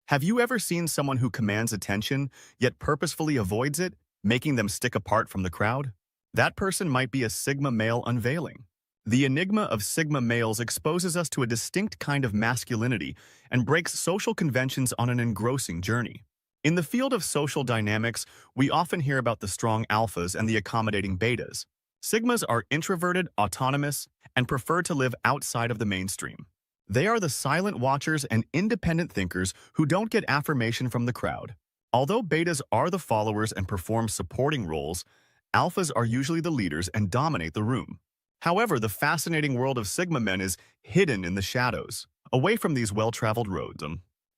Have you ever seen someone who commands attention, yet purposefully avoids it, making them stick apart from the crowd? That person might be a Sigma male unveiling. The enigma of Sigma males exposes us to a distinct kind of masculinity and breaks social conventions on an engrossing journey. In the field of social dynamics, we often hear about the strong alphas and the accommodating betas. Sigmas are introverted, autonomous, and prefer to live outside of the mainstream. They are the silent watchers and independent thinkers who don't get affirmation from the crowd. Although betas are the followers and perform supporting roles, alphas are usually the leaders and dominate the room. However, the fascinating world of Sigma men is hidden in the shadows, away from these well-traveled roads.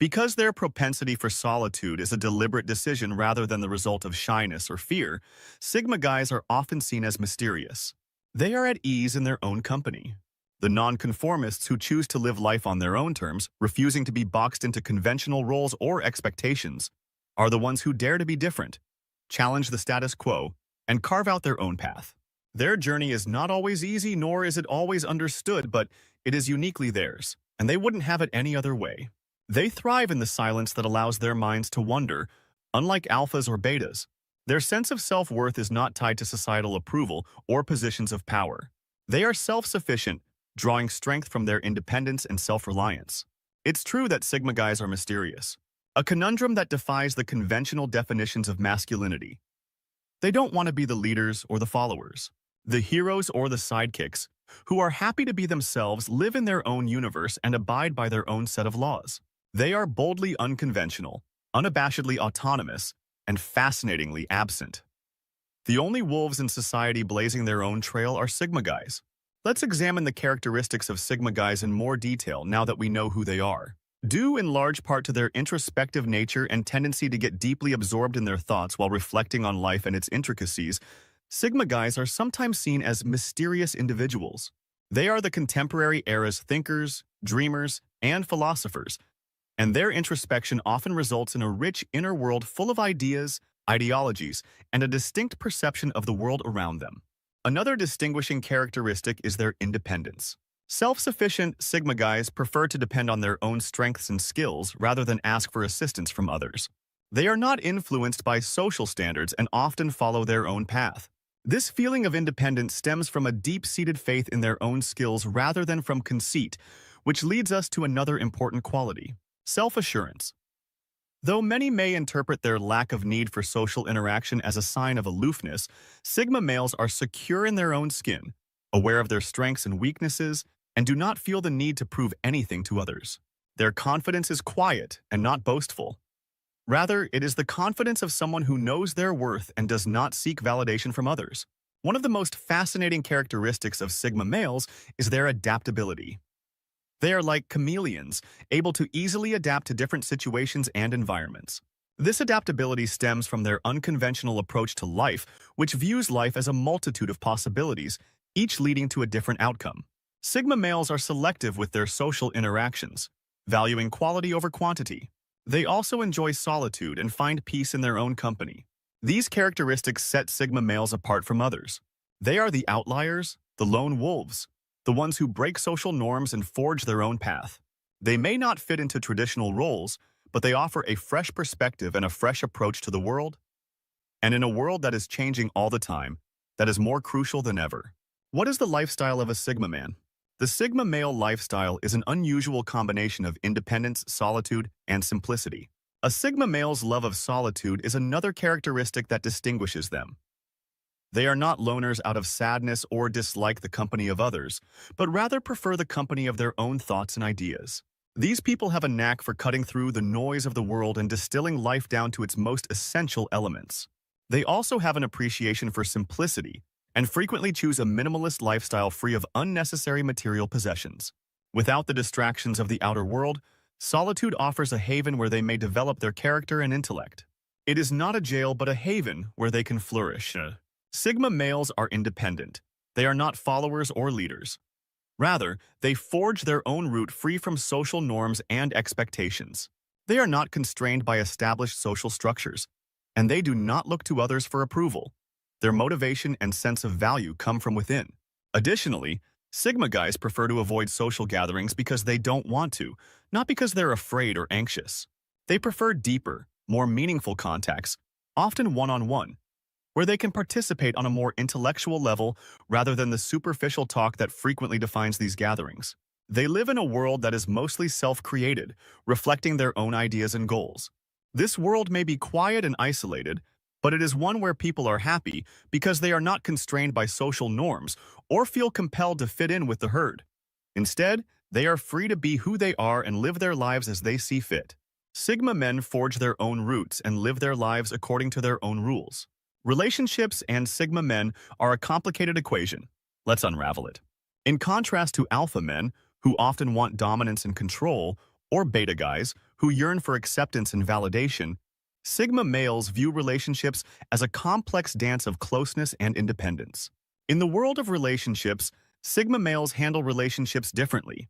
Because their propensity for solitude is a deliberate decision rather than the result of shyness or fear, Sigma guys are often seen as mysterious. They are at ease in their own company. The non-conformists who choose to live life on their own terms, refusing to be boxed into conventional roles or expectations, are the ones who dare to be different, challenge the status quo, and carve out their own path. Their journey is not always easy, nor is it always understood, but it is uniquely theirs, and they wouldn't have it any other way. They thrive in the silence that allows their minds to wander. Unlike alphas or betas, their sense of self-worth is not tied to societal approval or positions of power. They are self-sufficient, drawing strength from their independence and self-reliance. It's true that Sigma guys are mysterious, a conundrum that defies the conventional definitions of masculinity. They don't want to be the leaders or the followers, the heroes or the sidekicks, who are happy to be themselves, live in their own universe, and abide by their own set of laws. They are boldly unconventional, unabashedly autonomous, and fascinatingly absent. The only wolves in society blazing their own trail are Sigma guys. Let's examine the characteristics of Sigma guys in more detail now that we know who they are. Due in large part to their introspective nature and tendency to get deeply absorbed in their thoughts while reflecting on life and its intricacies, Sigma guys are sometimes seen as mysterious individuals. They are the contemporary era's thinkers, dreamers, and philosophers, and their introspection often results in a rich inner world full of ideas, ideologies, and a distinct perception of the world around them. Another distinguishing characteristic is their independence. Self-sufficient Sigma guys prefer to depend on their own strengths and skills rather than ask for assistance from others. They are not influenced by social standards and often follow their own path. This feeling of independence stems from a deep-seated faith in their own skills rather than from conceit, which leads us to another important quality: self-assurance. Though many may interpret their lack of need for social interaction as a sign of aloofness, Sigma males are secure in their own skin, aware of their strengths and weaknesses, and do not feel the need to prove anything to others. Their confidence is quiet and not boastful. Rather, it is the confidence of someone who knows their worth and does not seek validation from others. One of the most fascinating characteristics of Sigma males is their adaptability. They are like chameleons, able to easily adapt to different situations and environments. This adaptability stems from their unconventional approach to life, which views life as a multitude of possibilities, each leading to a different outcome. Sigma males are selective with their social interactions, valuing quality over quantity. They also enjoy solitude and find peace in their own company. These characteristics set Sigma males apart from others. They are the outliers, the lone wolves, the ones who break social norms and forge their own path. They may not fit into traditional roles, but they offer a fresh perspective and a fresh approach to the world. And in a world that is changing all the time, that is more crucial than ever. What is the lifestyle of a Sigma man? The Sigma male lifestyle is an unusual combination of independence, solitude, and simplicity. A Sigma male's love of solitude is another characteristic that distinguishes them. They are not loners out of sadness or dislike the company of others, but rather prefer the company of their own thoughts and ideas. These people have a knack for cutting through the noise of the world and distilling life down to its most essential elements. They also have an appreciation for simplicity and frequently choose a minimalist lifestyle free of unnecessary material possessions. Without the distractions of the outer world, solitude offers a haven where they may develop their character and intellect. It is not a jail but a haven where they can flourish. Sigma males are independent. They are not followers or leaders. Rather, they forge their own route free from social norms and expectations. They are not constrained by established social structures, and they do not look to others for approval. Their motivation and sense of value come from within. Additionally, Sigma guys prefer to avoid social gatherings because they don't want to, not because they're afraid or anxious. They prefer deeper, more meaningful contacts, often one-on-one, where they can participate on a more intellectual level rather than the superficial talk that frequently defines these gatherings. They live in a world that is mostly self-created, reflecting their own ideas and goals. This world may be quiet and isolated, but it is one where people are happy because they are not constrained by social norms or feel compelled to fit in with the herd. Instead, they are free to be who they are and live their lives as they see fit. Sigma men forge their own roots and live their lives according to their own rules. Relationships and Sigma men are a complicated equation. Let's unravel it. In contrast to alpha men, who often want dominance and control, or beta guys, who yearn for acceptance and validation, Sigma males view relationships as a complex dance of closeness and independence. In the world of relationships, Sigma males handle relationships differently,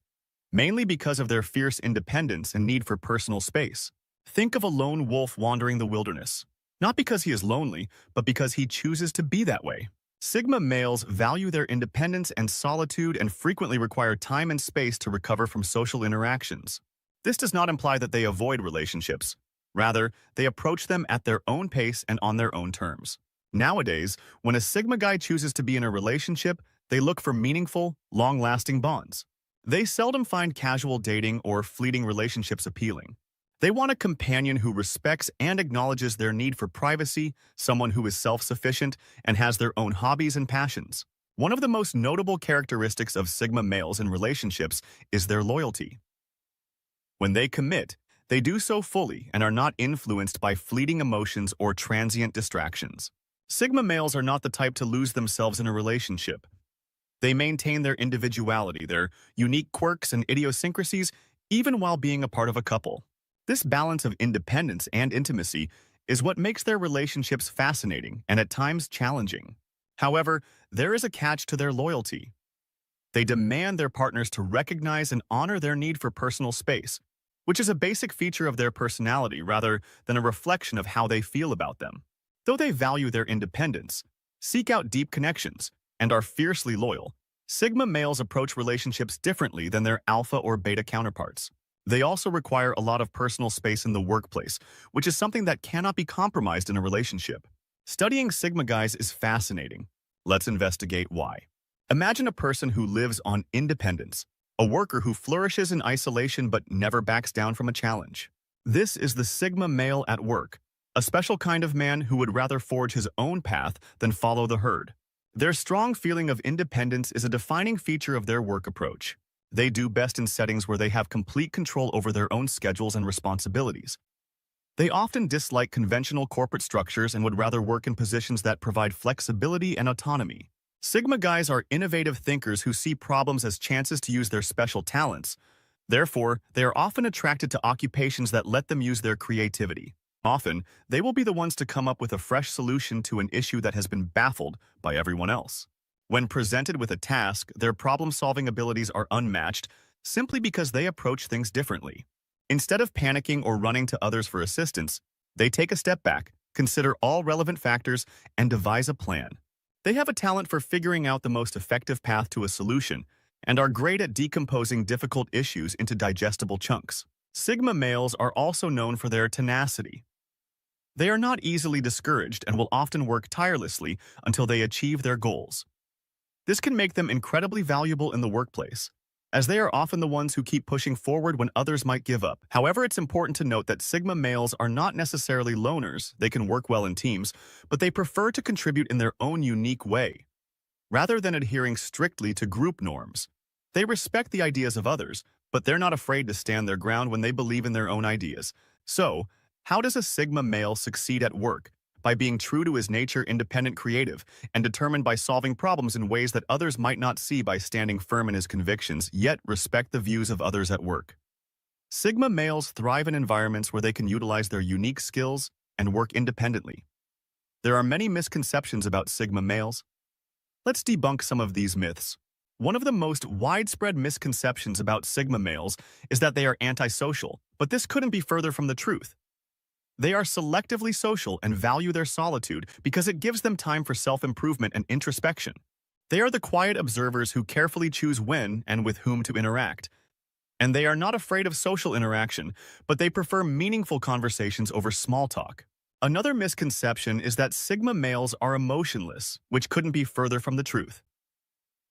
mainly because of their fierce independence and need for personal space. Think of a lone wolf wandering the wilderness, not because he is lonely, but because he chooses to be that way. Sigma males value their independence and solitude and frequently require time and space to recover from social interactions. This does not imply that they avoid relationships. Rather, they approach them at their own pace and on their own terms. Nowadays, when a Sigma guy chooses to be in a relationship, they look for meaningful, long-lasting bonds. They seldom find casual dating or fleeting relationships appealing. They want a companion who respects and acknowledges their need for privacy, someone who is self-sufficient and has their own hobbies and passions. One of the most notable characteristics of Sigma males in relationships is their loyalty. When they commit, they do so fully and are not influenced by fleeting emotions or transient distractions. Sigma males are not the type to lose themselves in a relationship. They maintain their individuality, their unique quirks and idiosyncrasies, even while being a part of a couple. This balance of independence and intimacy is what makes their relationships fascinating and at times challenging. However, there is a catch to their loyalty. They demand their partners to recognize and honor their need for personal space, which is a basic feature of their personality rather than a reflection of how they feel about them. Though they value their independence, seek out deep connections, and are fiercely loyal, Sigma males approach relationships differently than their alpha or beta counterparts. They also require a lot of personal space in the workplace, which is something that cannot be compromised in a relationship. Studying Sigma guys is fascinating. Let's investigate why. Imagine a person who lives on independence, a worker who flourishes in isolation but never backs down from a challenge. This is the Sigma male at work, a special kind of man who would rather forge his own path than follow the herd. Their strong feeling of independence is a defining feature of their work approach. They do best in settings where they have complete control over their own schedules and responsibilities. They often dislike conventional corporate structures and would rather work in positions that provide flexibility and autonomy. Sigma guys are innovative thinkers who see problems as chances to use their special talents. Therefore, they are often attracted to occupations that let them use their creativity. Often, they will be the ones to come up with a fresh solution to an issue that has been baffled by everyone else. When presented with a task, their problem-solving abilities are unmatched simply because they approach things differently. Instead of panicking or running to others for assistance, they take a step back, consider all relevant factors, and devise a plan. They have a talent for figuring out the most effective path to a solution and are great at decomposing difficult issues into digestible chunks. Sigma males are also known for their tenacity. They are not easily discouraged and will often work tirelessly until they achieve their goals. This can make them incredibly valuable in the workplace, as they are often the ones who keep pushing forward when others might give up. However, it's important to note that Sigma males are not necessarily loners. They can work well in teams, but they prefer to contribute in their own unique way. Rather than adhering strictly to group norms, they respect the ideas of others, but they're not afraid to stand their ground when they believe in their own ideas. So, how does a Sigma male succeed at work? By being true to his nature, independent, creative, and determined by solving problems in ways that others might not see, by standing firm in his convictions, yet respect the views of others at work. Sigma males thrive in environments where they can utilize their unique skills and work independently. There are many misconceptions about Sigma males. Let's debunk some of these myths. One of the most widespread misconceptions about Sigma males is that they are antisocial, but this couldn't be further from the truth. They are selectively social and value their solitude because it gives them time for self-improvement and introspection. They are the quiet observers who carefully choose when and with whom to interact. And they are not afraid of social interaction, but they prefer meaningful conversations over small talk. Another misconception is that Sigma males are emotionless, which couldn't be further from the truth.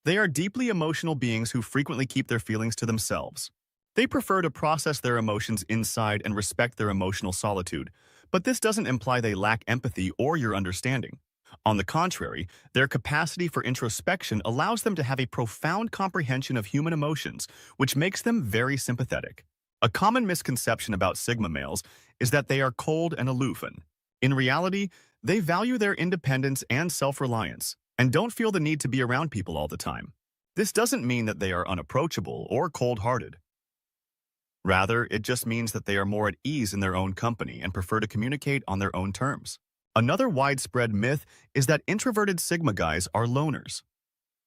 They are deeply emotional beings who frequently keep their feelings to themselves. They prefer to process their emotions inside and respect their emotional solitude, but this doesn't imply they lack empathy or your understanding. On the contrary, their capacity for introspection allows them to have a profound comprehension of human emotions, which makes them very sympathetic. A common misconception about Sigma males is that they are cold and aloof, and in reality, they value their independence and self-reliance, and don't feel the need to be around people all the time. This doesn't mean that they are unapproachable or cold-hearted. Rather, it just means that they are more at ease in their own company and prefer to communicate on their own terms. Another widespread myth is that introverted Sigma guys are loners.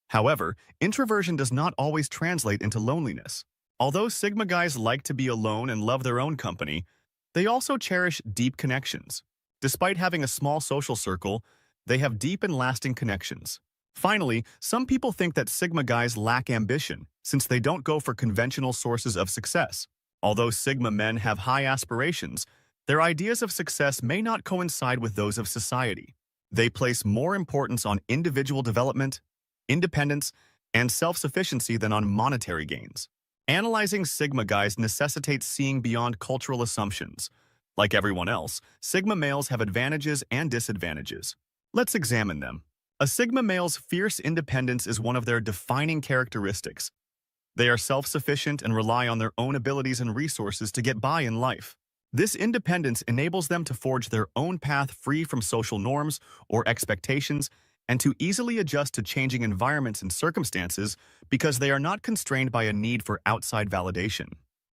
However, introversion does not always translate into loneliness. Although Sigma guys like to be alone and love their own company, they also cherish deep connections. Despite having a small social circle, they have deep and lasting connections. Finally, some people think that Sigma guys lack ambition since they don't go for conventional sources of success. Although Sigma men have high aspirations, their ideas of success may not coincide with those of society. They place more importance on individual development, independence, and self-sufficiency than on monetary gains. Analyzing Sigma guys necessitates seeing beyond cultural assumptions. Like everyone else, Sigma males have advantages and disadvantages. Let's examine them. A Sigma male's fierce independence is one of their defining characteristics. They are self-sufficient and rely on their own abilities and resources to get by in life. This independence enables them to forge their own path free from social norms or expectations and to easily adjust to changing environments and circumstances because they are not constrained by a need for outside validation.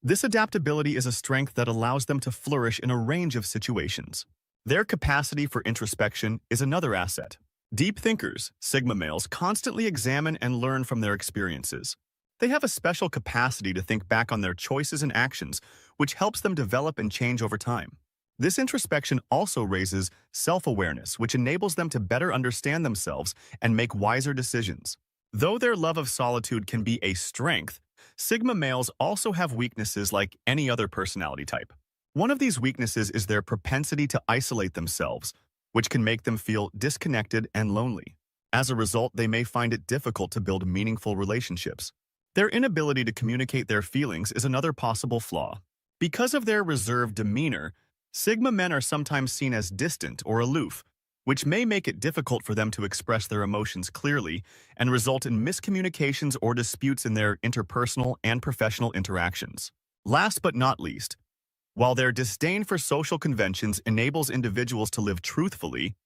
This adaptability is a strength that allows them to flourish in a range of situations. Their capacity for introspection is another asset. Deep thinkers, Sigma males, constantly examine and learn from their experiences. They have a special capacity to think back on their choices and actions, which helps them develop and change over time. This introspection also raises self-awareness, which enables them to better understand themselves and make wiser decisions. Though their love of solitude can be a strength, Sigma males also have weaknesses like any other personality type. One of these weaknesses is their propensity to isolate themselves, which can make them feel disconnected and lonely. As a result, they may find it difficult to build meaningful relationships. Their inability to communicate their feelings is another possible flaw. Because of their reserved demeanor, Sigma men are sometimes seen as distant or aloof, which may make it difficult for them to express their emotions clearly and result in miscommunications or disputes in their interpersonal and professional interactions. Last but not least, while their disdain for social conventions enables individuals to live truthfully,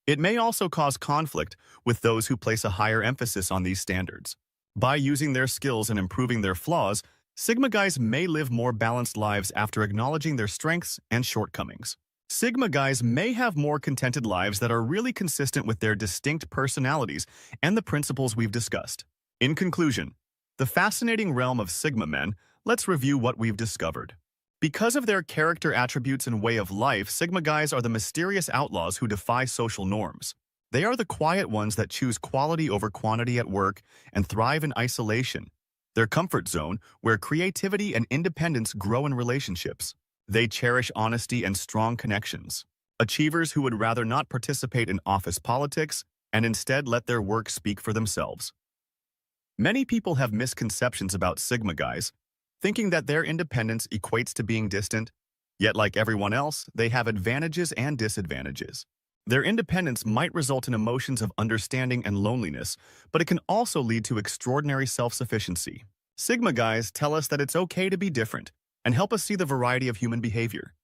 it may also cause conflict with those who place a higher emphasis on these standards. By using their skills and improving their flaws, Sigma guys may live more balanced lives after acknowledging their strengths and shortcomings. Sigma guys may have more contented lives that are really consistent with their distinct personalities and the principles we've discussed. In conclusion, the fascinating realm of Sigma men, let's review what we've discovered. Because of their character attributes and way of life, Sigma guys are the mysterious outlaws who defy social norms. They are the quiet ones that choose quality over quantity at work and thrive in isolation, their comfort zone where creativity and independence grow in relationships. They cherish honesty and strong connections, achievers who would rather not participate in office politics and instead let their work speak for themselves. Many people have misconceptions about Sigma guys, thinking that their independence equates to being distant, yet like everyone else, they have advantages and disadvantages. Their independence might result in emotions of understanding and loneliness, but it can also lead to extraordinary self-sufficiency. Sigma guys tell us that it's okay to be different and help us see the variety of human behavior.